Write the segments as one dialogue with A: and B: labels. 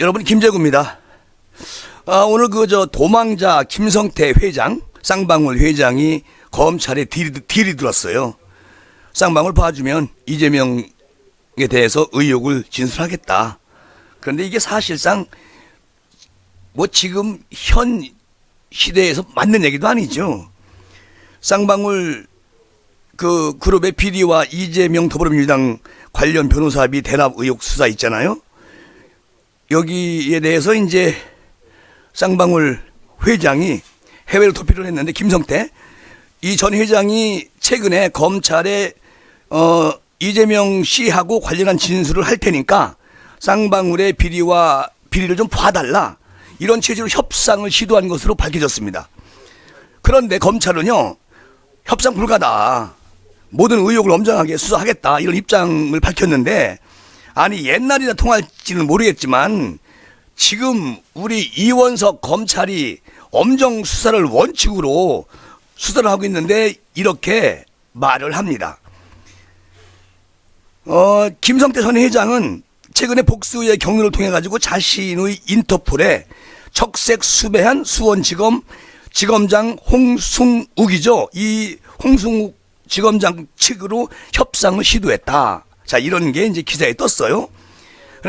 A: 여러분, 김재구입니다. 오늘 도망자 김성태 회장, 쌍방울 회장이 검찰에 딜이 들었어요. 쌍방울 봐주면 이재명에 대해서 의혹을 진술하겠다. 그런데 이게 사실상 지금 현 시대에서 맞는 얘기도 아니죠. 쌍방울 그룹의 비리와 이재명 더불어민주당 관련 변호사비 대납 의혹 수사 있잖아요. 여기에 대해서 이제 쌍방울 회장이 해외로 도피를 했는데, 김성태 이 전 회장이 최근에 검찰에 이재명 씨하고 관련한 진술을 할 테니까 쌍방울의 비리를 좀 봐달라, 이런 취지로 협상을 시도한 것으로 밝혀졌습니다. 그런데 검찰은요, 협상 불가다, 모든 의혹을 엄정하게 수사하겠다, 이런 입장을 밝혔는데, 아니 옛날이나 통할지는 모르겠지만 지금 우리 이원석 검찰이 엄정 수사를 원칙으로 수사를 하고 있는데 이렇게 말을 합니다. 김성태 전 회장은 최근에 복수의 경로를 통해 가지고 자신의 인터폴에 적색 수배한 수원지검 지검장 홍승욱이죠. 이 홍승욱 지검장 측으로 협상을 시도했다. 자, 이런 게 이제 기사에 떴어요.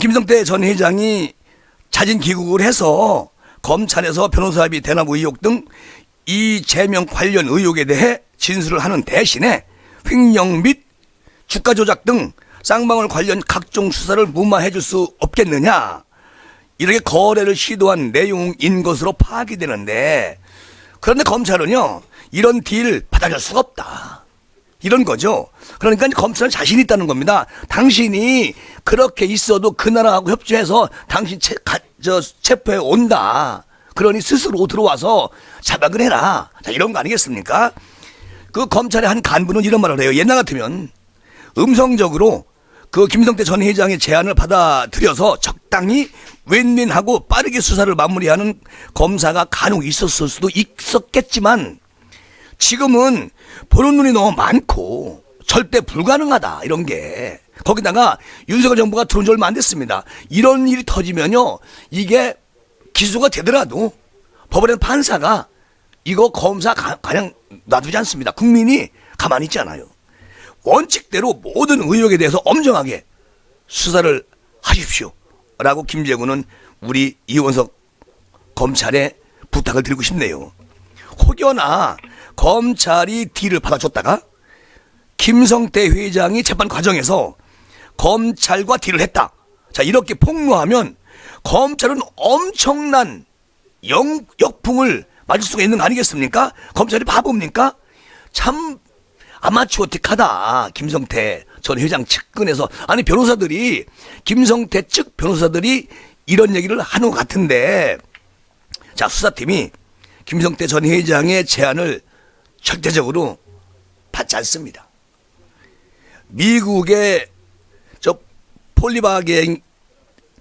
A: 김성태 전 회장이 자진 귀국을 해서 검찰에서 변호사비 대납 의혹 등 이재명 관련 의혹에 대해 진술을 하는 대신에 횡령 및 주가 조작 등 쌍방울 관련 각종 수사를 무마해 줄 수 없겠느냐, 이렇게 거래를 시도한 내용인 것으로 파악이 되는데, 그런데 검찰은요, 이런 딜 받아줄 수가 없다, 이런 거죠. 그러니까 검찰은 자신 있다는 겁니다. 당신이 그렇게 있어도 그 나라하고 협조해서 당신 체포해 온다. 그러니 스스로 들어와서 자박을 해라. 자, 이런 거 아니겠습니까? 그 검찰의 한 간부는 이런 말을 해요. 옛날 같으면 음성적으로 김성태 전 회장의 제안을 받아들여서 적당히 윈윈하고 빠르게 수사를 마무리하는 검사가 간혹 있었을 수도 있었겠지만, 지금은 보는 눈이 너무 많고 절대 불가능하다, 이런 게. 거기다가 윤석열 정부가 들어온 지 얼마 안 됐습니다. 이런 일이 터지면요, 이게 기소가 되더라도 법원의 판사가 이거 검사 그냥 놔두지 않습니다. 국민이 가만히 있지 않아요. 원칙대로 모든 의혹에 대해서 엄정하게 수사를 하십시오 라고 김재구는 우리 이원석 검찰에 부탁을 드리고 싶네요. 혹여나 검찰이 딜을 받아줬다가 김성태 회장이 재판 과정에서 검찰과 딜을 했다, 자, 이렇게 폭로하면 검찰은 엄청난 역풍을 맞을 수가 있는 거 아니겠습니까? 검찰이 바보입니까? 참 아마추어틱하다, 김성태 전 회장 측근에서. 아니, 변호사들이, 김성태 측 변호사들이 이런 얘기를 하는 것 같은데, 자, 수사팀이 김성태 전 회장의 제안을 절대적으로 받지 않습니다. 미국의 폴리바겐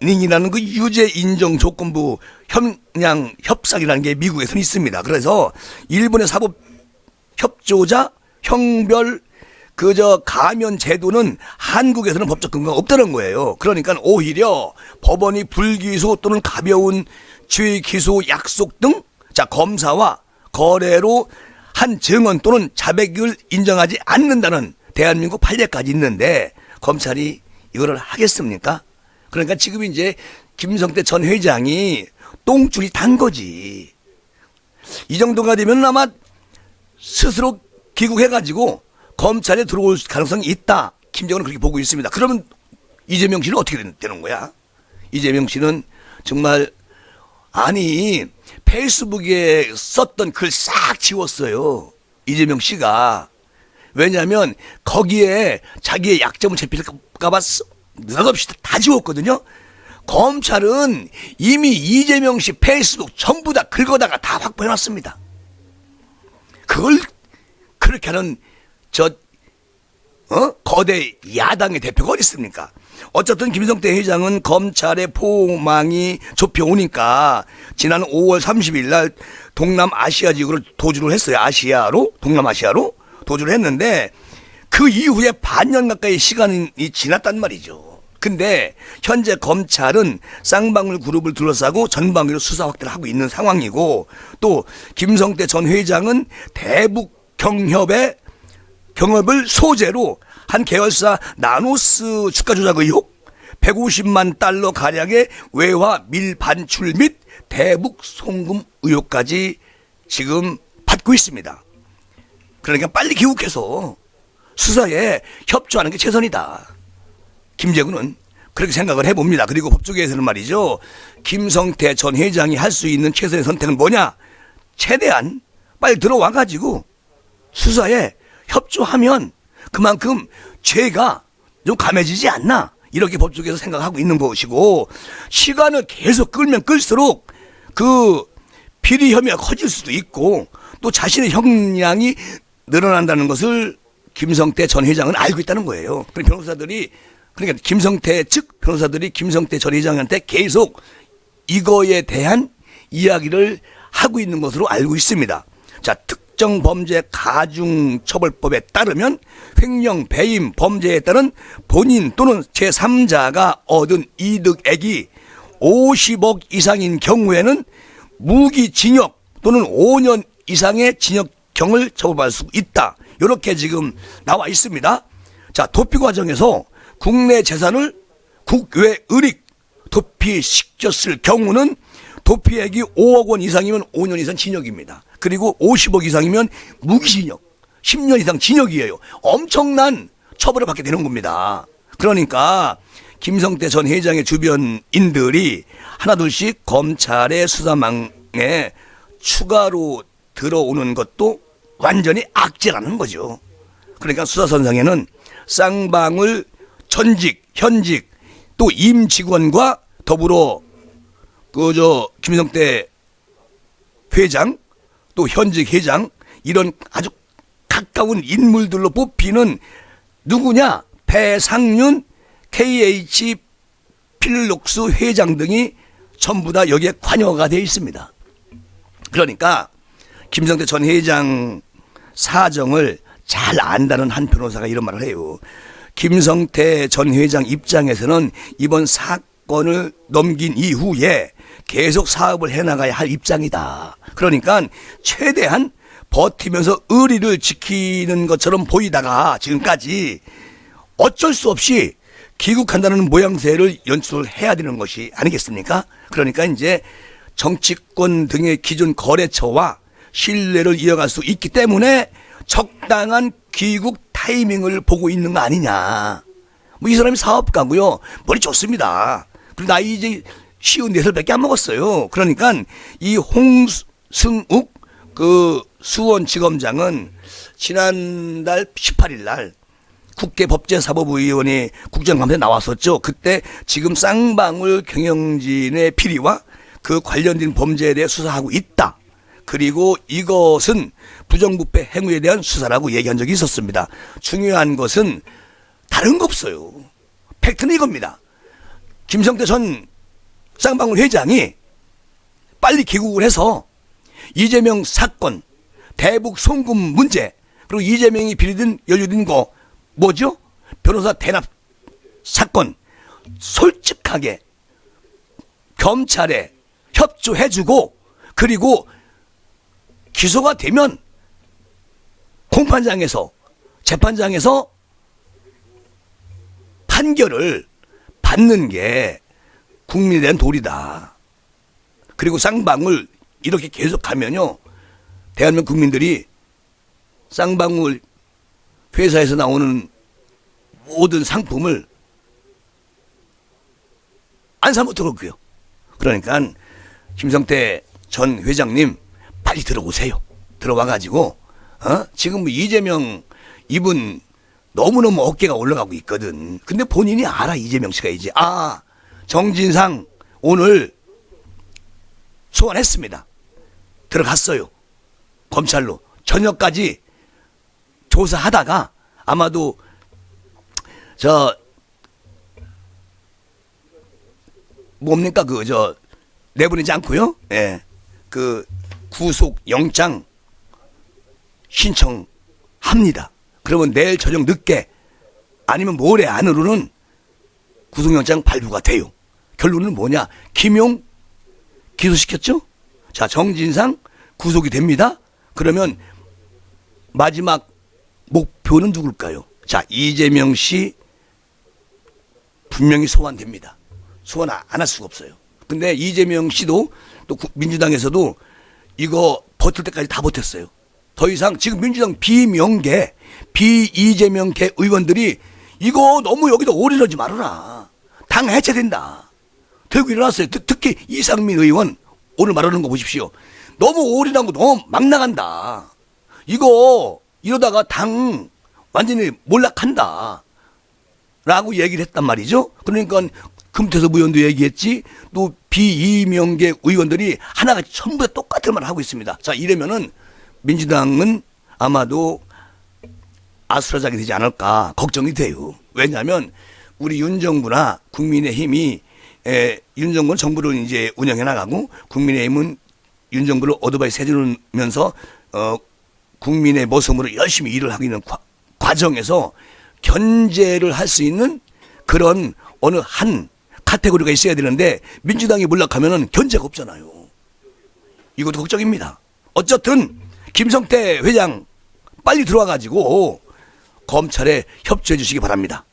A: 닝이라는 그 유죄 인정 조건부 형량 협상이라는 게 미국에서는 있습니다. 그래서 일본의 사법 협조자 형별 가면 제도는 한국에서는 법적 근거가 없다는 거예요. 그러니까 오히려 법원이 불기소 또는 가벼운 죄 기소 약속 등, 자, 검사와 거래로 한 증언 또는 자백을 인정하지 않는다는 대한민국 판례까지 있는데 검찰이 이거를 하겠습니까? 그러니까 지금 이제 김성태 전 회장이 똥줄이 단 거지. 이 정도가 되면 아마 스스로 귀국해가지고 검찰에 들어올 가능성이 있다, 김정은은 그렇게 보고 있습니다. 그러면 이재명 씨는 어떻게 되는 거야? 이재명 씨는 정말, 아니, 페이스북에 썼던 글 싹 지웠어요, 이재명 씨가. 왜냐하면 거기에 자기의 약점을 잡힐까봐 느닷없이 다 지웠거든요. 검찰은 이미 이재명 씨 페이스북 전부 다 긁어다가 다 확보해놨습니다. 그걸 그렇게 하는 거대 야당의 대표가 어디 있습니까? 어쨌든 김성태 회장은 검찰의 포망이 좁혀오니까 지난 5월 30일 날 동남아시아 지역으로 도주를 했어요. 동남아시아로 도주를 했는데, 그 이후에 반년 가까이 시간이 지났단 말이죠. 근데 현재 검찰은 쌍방울 그룹을 둘러싸고 전방위로 수사 확대를 하고 있는 상황이고, 또 김성태 전 회장은 대북 경협을 소재로 한 계열사 나노스 주가 조작 의혹, 150만 달러 가량의 외화 밀반출 및 대북 송금 의혹까지 지금 받고 있습니다. 그러니까 빨리 귀국해서 수사에 협조하는 게 최선이다. 김재구는 그렇게 생각을 해봅니다. 그리고 법조계에서는 말이죠, 김성태 전 회장이 할 수 있는 최선의 선택은 뭐냐? 최대한 빨리 들어와가지고 수사에 협조하면 그만큼 죄가 좀 감해지지 않나, 이렇게 법조계에서 생각하고 있는 것이고, 시간을 계속 끌면 끌수록 그 비리 혐의가 커질 수도 있고, 또 자신의 형량이 늘어난다는 것을 김성태 전 회장은 알고 있다는 거예요. 그러니까 김성태 측 변호사들이 김성태 전 회장한테 계속 이거에 대한 이야기를 하고 있는 것으로 알고 있습니다. 자, 특정범죄 가중처벌법에 따르면 횡령, 배임, 범죄에 따른 본인 또는 제3자가 얻은 이득액이 50억 이상인 경우에는 무기징역 또는 5년 이상의 징역형을 처벌받을 수 있다. 이렇게 지금 나와 있습니다. 자, 도피 과정에서 국내 재산을 국외 은닉, 도피시켰을 경우는 도피액이 5억 원 이상이면 5년 이상 징역입니다. 그리고 50억 이상이면 무기징역, 10년 이상 징역이에요. 엄청난 처벌을 받게 되는 겁니다. 그러니까 김성태 전 회장의 주변인들이 하나둘씩 검찰의 수사망에 추가로 들어오는 것도 완전히 악재라는 거죠. 그러니까 수사선상에는 쌍방울 전직, 현직, 또 임직원과 더불어 김성태 회장, 또 현직 회장, 이런 아주 가까운 인물들로 뽑히는 누구냐? 배상윤, KH 필록스 회장 등이 전부 다 여기에 관여가 되어 있습니다. 그러니까 김성태 전 회장 사정을 잘 안다는 한 변호사가 이런 말을 해요. 김성태 전 회장 입장에서는 이번 사건을 넘긴 이후에 계속 사업을 해나가야 할 입장이다. 그러니까 최대한 버티면서 의리를 지키는 것처럼 보이다가 지금까지 어쩔 수 없이 귀국한다는 모양새를 연출해야 되는 것이 아니겠습니까? 그러니까 이제 정치권 등의 기존 거래처와 신뢰를 이어갈 수 있기 때문에 적당한 귀국 타이밍을 보고 있는 거 아니냐. 뭐 이 사람이 사업가고요. 머리 좋습니다. 그리고 나이 이제 54살밖에 안 먹었어요. 그러니까 이 홍승욱 수원지검장은 지난달 18일 날 국회법제사법위원회 국정감사에 나왔었죠. 그때 지금 쌍방울 경영진의 비리와 그 관련된 범죄에 대해 수사하고 있다. 그리고 이것은 부정부패 행위에 대한 수사라고 얘기한 적이 있었습니다. 중요한 것은 다른 거 없어요. 팩트는 이겁니다. 김성태 전 쌍방울 회장이 빨리 귀국을 해서 이재명 사건, 대북 송금 문제, 그리고 이재명이 비리든 연루된 거 뭐죠? 변호사 대납 사건 솔직하게 검찰에 협조해주고, 그리고 기소가 되면 공판장에서, 재판장에서 판결을 받는 게 국민에 대한 도리다. 그리고 쌍방울 이렇게 계속 가면요, 대한민국 국민들이 쌍방울 회사에서 나오는 모든 상품을 안 사 먹도록 할게요. 그러니까 김성태 전 회장님 빨리 들어오세요. 들어와가지고 지금 뭐 이재명 이분 너무너무 어깨가 올라가고 있거든. 근데 본인이 알아. 이재명 씨가 이제 정진상 오늘 소환했습니다. 들어갔어요. 검찰로 저녁까지 조사하다가 아마도 뭡니까 내보내지 않고요. 예. 그 구속 영장 신청합니다. 그러면 내일 저녁 늦게 아니면 모레 안으로는 구속영장 발부가 돼요. 결론은 뭐냐? 김용 기소시켰죠? 자, 정진상 구속이 됩니다. 그러면 마지막 목표는 누굴까요? 자, 이재명 씨 분명히 소환됩니다. 소환 안 할 수가 없어요. 근데 이재명 씨도 또 민주당에서도 이거 버틸 때까지 다 버텼어요. 더 이상 지금 민주당 비명계, 비이재명계 의원들이 이거 너무 여기다 올인하지 말아라. 당 해체된다. 들고 일어났어요. 특히 이상민 의원 오늘 말하는 거 보십시오. 너무 올인한 거 너무 막 나간다. 이거 이러다가 당 완전히 몰락한다. 라고 얘기를 했단 말이죠. 그러니까 금태섭 의원도 얘기했지, 또 비이명계 의원들이 하나같이 전부 다 똑같은 말을 하고 있습니다. 자, 이러면은 민주당은 아마도 아수라장이 되지 않을까 걱정이 돼요. 왜냐하면 우리 윤 정부나 국민의힘이 윤 정부는 정부를 이제 운영해 나가고 국민의힘은 윤 정부를 어드바이스 해주면서 국민의 모성으로 열심히 일을 하고 있는 과정에서 견제를 할 수 있는 그런 어느 한 카테고리가 있어야 되는데 민주당이 몰락하면은 견제가 없잖아요. 이것도 걱정입니다. 어쨌든 김성태 회장 빨리 들어와가지고 검찰에 협조해 주시기 바랍니다.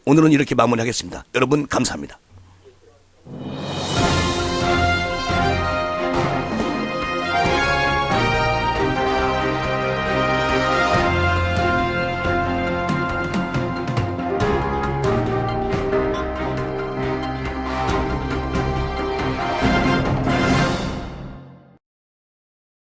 A: 오늘은 이렇게 마무리하겠습니다. 여러분 감사합니다.